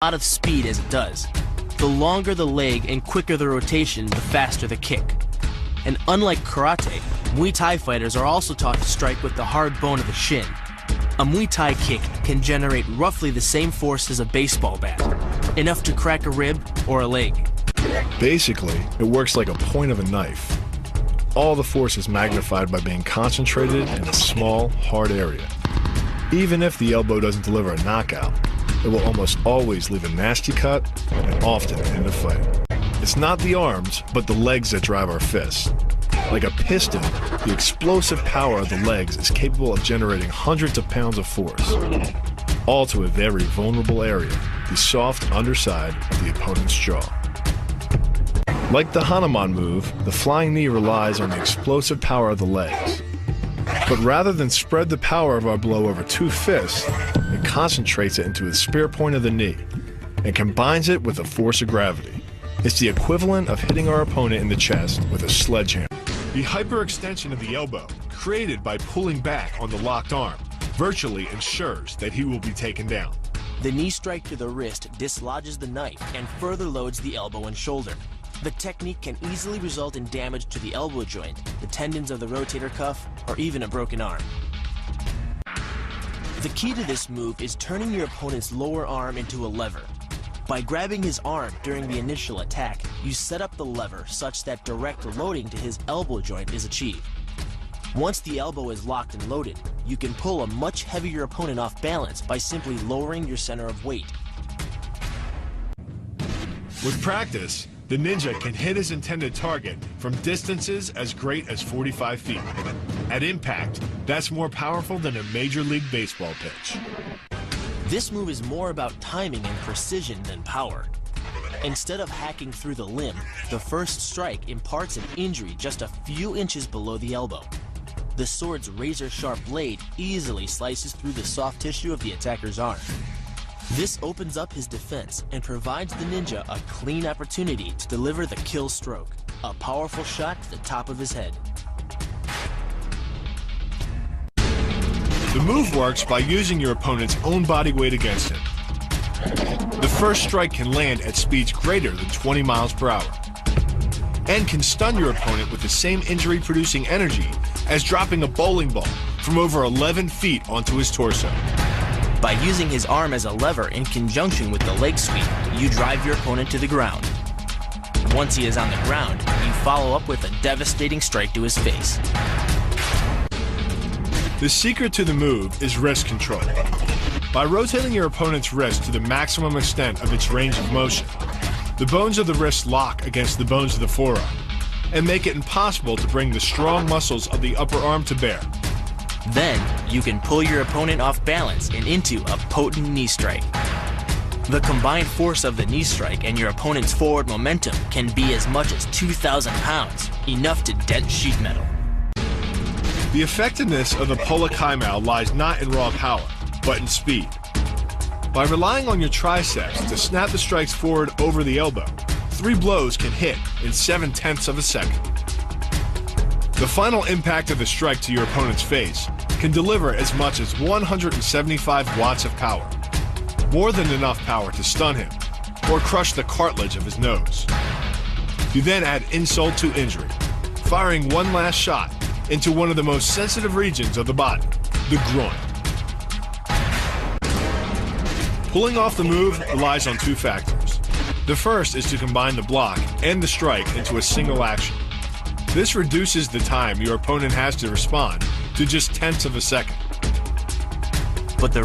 a lot of speed as it does. The longer the leg and quicker the rotation, the faster the kick. And unlike karate, Muay Thai fighters are also taught to strike with the hard bone of the shin. A Muay Thai kick can generate roughly the same force as a baseball bat, enough to crack a rib or a leg. Basically, it works like a point of a knife. All the force is magnified by being concentrated in a small, hard area. Even if the elbow doesn't deliver a knockout, it will almost always leave a nasty cut and often end a fight. It's not the arms, but the legs that drive our fists. Like a piston, the explosive power of the legs is capable of generating hundreds of pounds of force, all to a very vulnerable area, the soft underside of the opponent's jaw. Like the Hanuman move, the flying knee relies on the explosive power of the legs. But rather than spread the power of our blow over two fists, it concentrates it into the spear point of the knee and combines it with the force of gravity. It's the equivalent of hitting our opponent in the chest with a sledgehammer. The hyperextension of the elbow, created by pulling back on the locked arm, virtually ensures that he will be taken down. The knee strike to the wrist dislodges the knife and further loads the elbow and shoulder. The technique can easily result in damage to the elbow joint, the tendons of the rotator cuff, or even a broken arm. The key to this move is turning your opponent's lower arm into a lever. By grabbing his arm during the initial attack, you set up the lever such that direct loading to his elbow joint is achieved. Once the elbow is locked and loaded, you can pull a much heavier opponent off balance by simply lowering your center of weight. With practice, the ninja can hit his intended target from distances as great as 45 feet. At impact, that's more powerful than a Major League Baseball pitch. This move is more about timing and precision than power. Instead of hacking through the limb, the first strike imparts an injury just a few inches below the elbow. The sword's razor-sharp blade easily slices through the soft tissue of the attacker's arm. This opens up his defense and provides the ninja a clean opportunity to deliver the kill stroke, a powerful shot to the top of his head. The move works by using your opponent's own body weight against him. The first strike can land at speeds greater than 20 miles per hour and can stun your opponent with the same injury-producing energy as dropping a bowling ball from over 11 feet onto his torso. By using his arm as a lever in conjunction with the leg sweep, you drive your opponent to the ground. Once he is on the ground, you follow up with a devastating strike to his face. The secret to the move is wrist control. By rotating your opponent's wrist to the maximum extent of its range of motion, the bones of the wrist lock against the bones of the forearm and make it impossible to bring the strong muscles of the upper arm to bear. Then, you can pull your opponent off balance and into a potent knee strike. The combined force of the knee strike and your opponent's forward momentum can be as much as 2,000 pounds, enough to dent sheet metal. The effectiveness of the Pola Kaimao lies not in raw power, but in speed. By relying on your triceps to snap the strikes forward over the elbow, 3 blows can hit in 7/10 of a second. The final impact of the strike to your opponent's face can deliver as much as 175 watts of power, more than enough power to stun him or crush the cartilage of his nose. You then add insult to injury, firing one last shot into one of the most sensitive regions of the body, the groin. Pulling off the move relies on 2 factors. The first is to combine the block and the strike into a single action. This reduces the time your opponent has to respond to just 10ths of a second. But the